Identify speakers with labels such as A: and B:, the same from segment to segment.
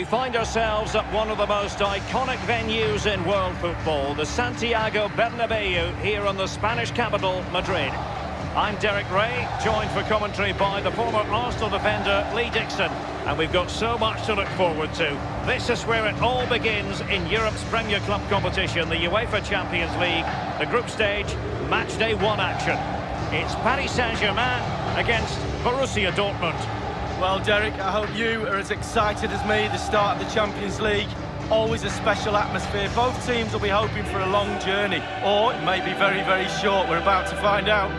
A: we find ourselves at one of the most iconic venues in world football, the Santiago Bernabeu, here in the Spanish capital, Madrid. I'm Derek Ray, joined for commentary by the former Arsenal defender Lee Dixon. And we've got so much to look forward to. This is where it all begins in Europe's Premier Club competition, the UEFA Champions League, the group stage, match day 1 action. It's Paris Saint-Germain against Borussia Dortmund.
B: Well, Derek, I hope you are as excited as me. The start of the Champions League, always a special atmosphere. Both teams will be hoping for a long journey, or it may be very, very short. We're about to find out.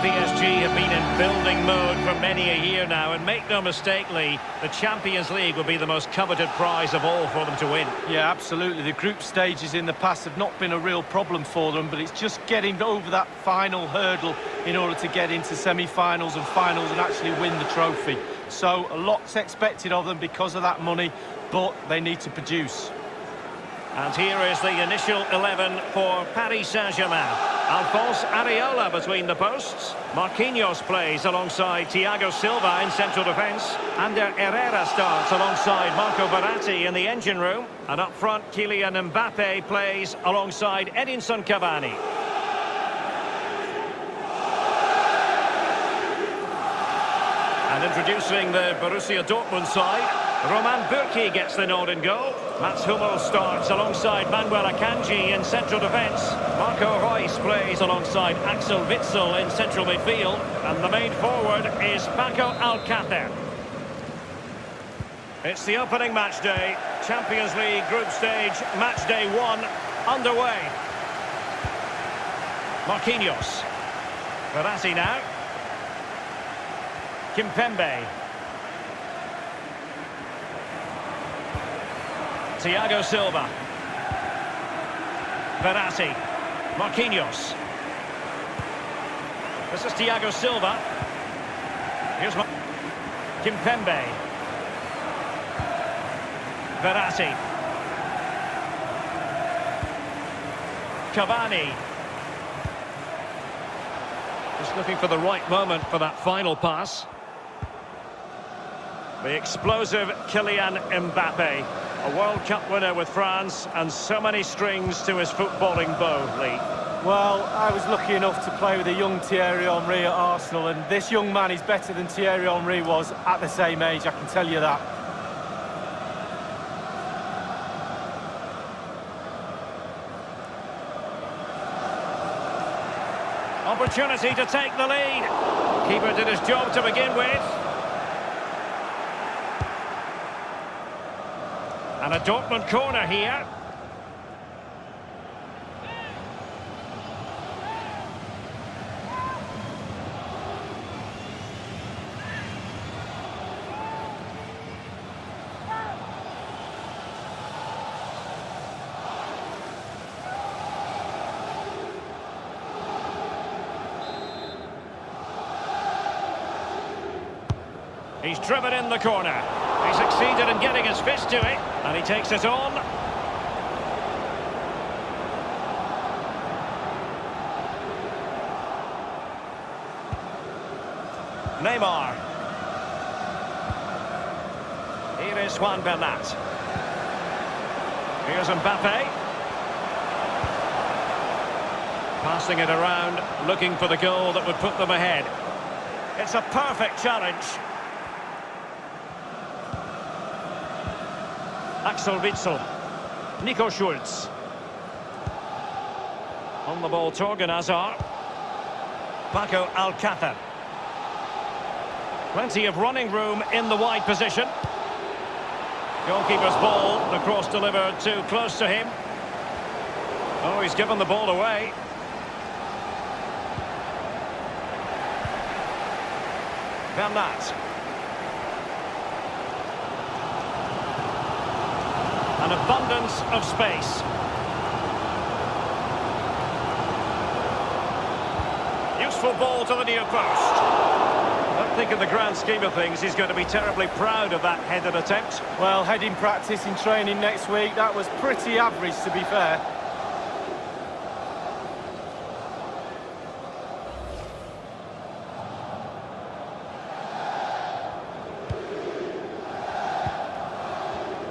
A: PSG have been in building mode for many a year now, and make no mistake, Lee, the Champions League will be the most coveted prize of all for them to win.
B: Yeah, absolutely. The group stages in the past have not been a real problem for them, but it's just getting over that final hurdle in order to get into semi-finals and finals and actually win the trophy. So a lot's expected of them because of that money, but they need to produce.
A: And here is the initial 11 for Paris Saint-Germain. Alphonse Areola between the posts. Marquinhos plays alongside Thiago Silva in central defence. Ander Herrera starts alongside Marco Verratti in the engine room. And up front, Kylian Mbappe plays alongside Edinson Cavani. And introducing the Borussia Dortmund side, Roman Bürki gets the nod in goal. Mats Hummels starts alongside Manuel Akanji in central defence. Marco Reus plays alongside Axel Witsel in central midfield. And the main forward is Paco Alcácer. It's the opening match day. Champions League group stage, match day 1 underway. Marquinhos. Verratti now. Kimpembe. Thiago Silva. Verratti. Marquinhos. This is Thiago Silva. Here's Kimpembe. Verratti. Cavani. Just looking for the right moment for that final pass. The explosive Kylian Mbappe. A World Cup winner with France and so many strings to his footballing bow, Lee.
B: Well, I was lucky enough to play with a young Thierry Henry at Arsenal, and this young man is better than Thierry Henry was at the same age, I can tell you that.
A: Opportunity to take the lead. Keeper did his job to begin with. And a Dortmund corner here. He's driven in the corner. He succeeded in getting his fist to it, and he takes it on. Neymar. Here is Juan Bernat. Here's Mbappe. Passing it around, looking for the goal that would put them ahead. It's a perfect challenge. Axel Witsel. Nico Schulz. On the ball, Torgan Hazard. Paco Alcácer. Plenty of running room in the wide position. Goalkeeper's ball, the cross delivered too close to him. Oh, he's given the ball away. Bernat. an abundance of space. Useful ball to the near post. I don't think in the grand scheme of things he's going to be terribly proud of that headed attempt.
B: Well, heading practice in training next week, that was pretty average, to be fair.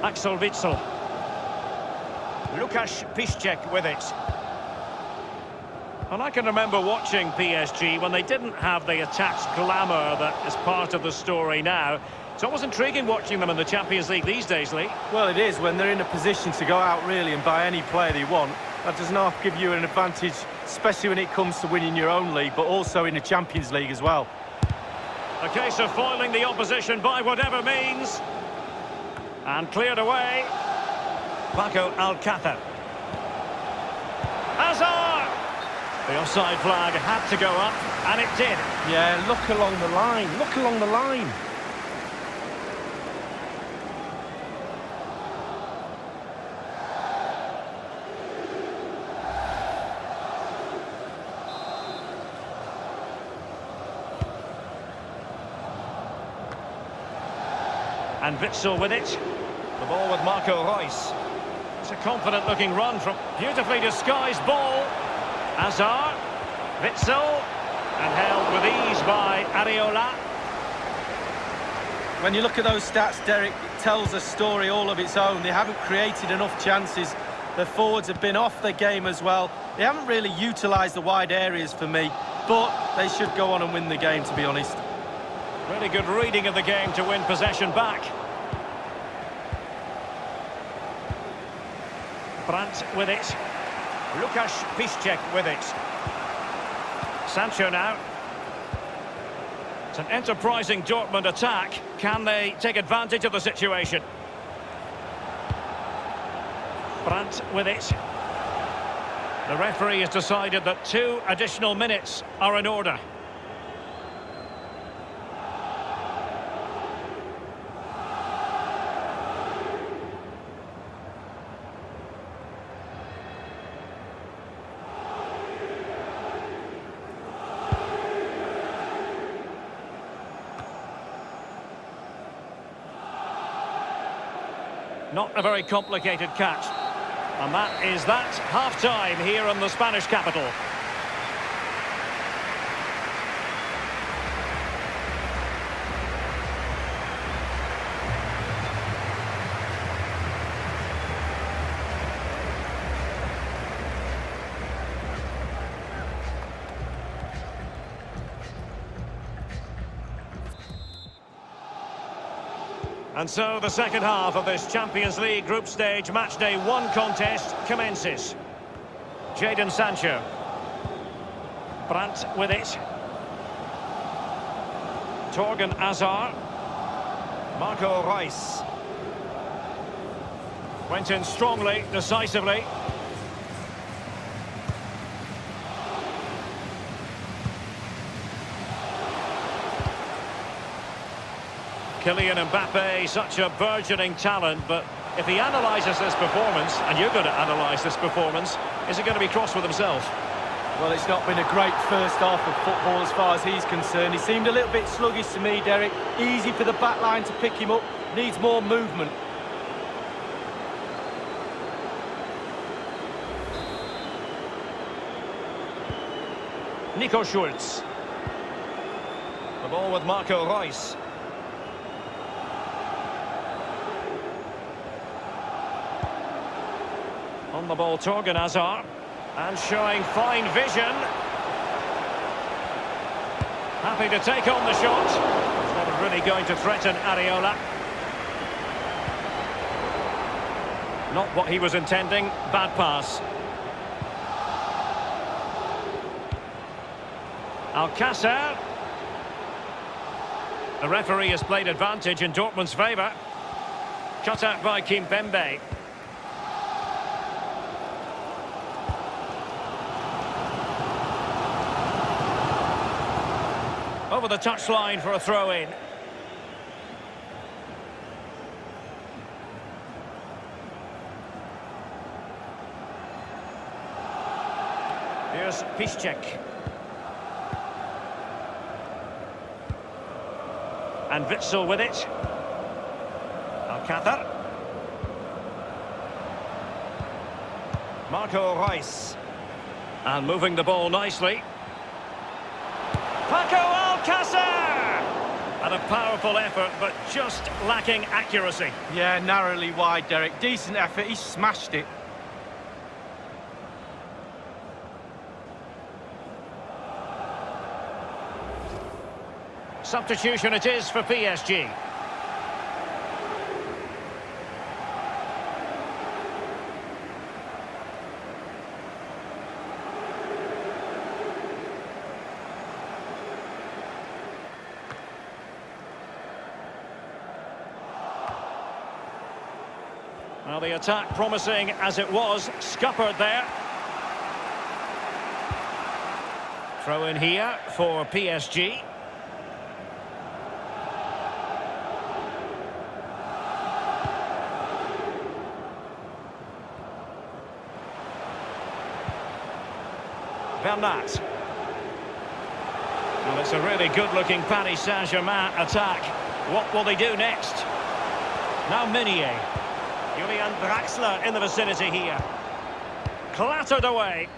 A: Axel Witsel. Łukasz Piszczek with it. And I can remember watching PSG when they didn't have the attached glamour that is part of the story now. It's always intriguing watching them in the Champions League these days, Lee.
B: Well, it is when they're in a position to go out really and buy any player they want. That does not give you an advantage, especially when it comes to winning your own league, but also in the Champions League as well.
A: A case of foiling the opposition by whatever means. And cleared away. Paco Alcácer. Hazard! The offside flag had to go up, and it did.
B: Yeah, look along the line. Look along the line.
A: And Witsel with it. The ball with Marco Reus. It's a confident-looking run from beautifully disguised ball. Hazard, Witsel, and held with ease by Areola.
B: When you look at those stats, Derek, it tells a story all of its own. They haven't created enough chances. Their forwards have been off their game as well. They haven't really utilised the wide areas for me, but they should go on and win the game, to be honest.
A: Really good reading of the game to win possession back. Brandt with it. Łukasz Piszczek with it. Sancho now. It's an enterprising Dortmund attack. Can they take advantage of the situation? Brandt with it. The referee has decided that 2 additional minutes are in order. Not a very complicated catch. And that is that. Half-time here in the Spanish capital. And so the second half of this Champions League group stage matchday 1 contest commences. Jadon Sancho. Brandt with it. Torgan Hazard. Marco Reus. Went in strongly, decisively. Kylian Mbappe, such a burgeoning talent, but if he analyses this performance, and you're going to analyse this performance, is he going to be cross with himself?
B: Well, it's not been a great first half of football as far as he's concerned. He seemed a little bit sluggish to me, Derek. Easy for the back line to pick him up. Needs more movement.
A: Nico Schulz. The ball with Marco Reus. On the ball, Torgan Hazard. And showing fine vision. Happy to take on the shot. It's not really going to threaten Areola. Not what he was intending. Bad pass. Alcácer. The referee has played advantage in Dortmund's favour. Cut out by Kimpembe. Over the touchline for a throw-in. Here's Piszczek. And Witsel with it. Alcácer. Marco Reus. And moving the ball nicely. Paco Alcácer! And a powerful effort, but just lacking accuracy.
B: Yeah, narrowly wide, Derek. Decent effort, he smashed it.
A: Substitution it is for PSG. Well, the attack promising as it was, scuppered there. Throw in here for PSG. Bernat. Well, it's a really good-looking Paris Saint-Germain attack. What will they do next? Now Meunier. Julian Draxler in the vicinity here. Clattered away.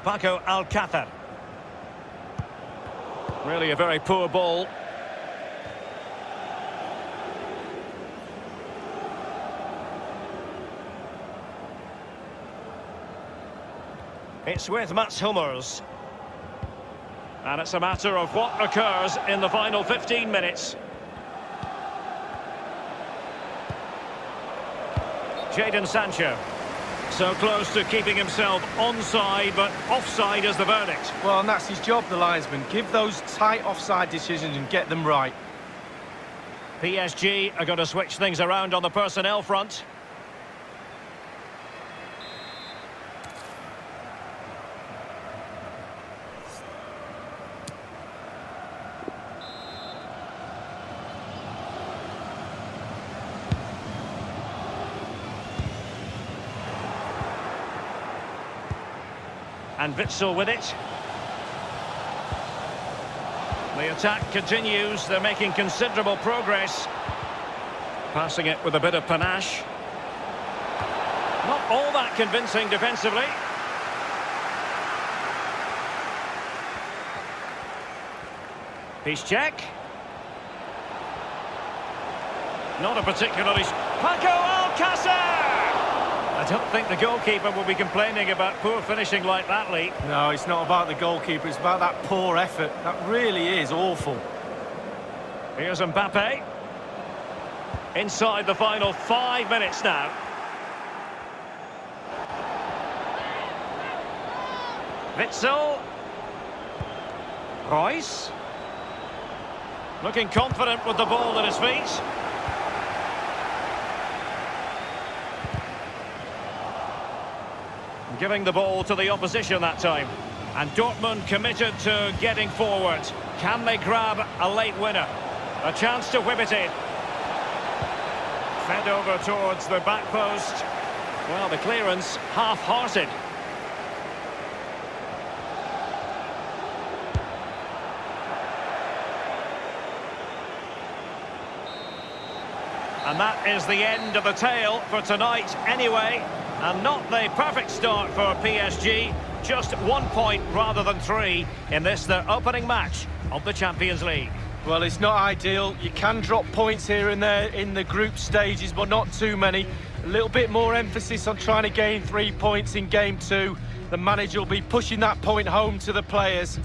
A: Paco Alcácer. Really a very poor ball. It's with Mats Hummels. And it's a matter of what occurs in the final 15 minutes. Jadon Sancho. So close to keeping himself onside, but offside is the verdict.
B: Well, and that's his job, the linesman. Give those tight offside decisions and get them right.
A: PSG are going to switch things around on the personnel front. And Witsel with it. The attack continues. They're making considerable progress. Passing it with a bit of panache. Not all that convincing defensively. Piszczek. Not a particularly... Paco Alcácer! I don't think the goalkeeper will be complaining about poor finishing like that, Lee.
B: No, it's not about the goalkeeper, it's about that poor effort. That really is awful.
A: Here's Mbappe. Inside the final 5 minutes now. Witsel. Reus. Looking confident with the ball at his feet. Giving the ball to the opposition that time. And Dortmund committed to getting forward. Can they grab a late winner? A chance to whip it in. Fed over towards the back post. Well, the clearance half-hearted. And that is the end of the tale for tonight anyway. And not the perfect start for PSG. Just 1 point rather than 3 in this, their opening match of the Champions League.
B: Well, it's not ideal. You can drop points here and there in the group stages, but not too many. A little bit more emphasis on trying to gain 3 points in Game 2. The manager will be pushing that point home to the players.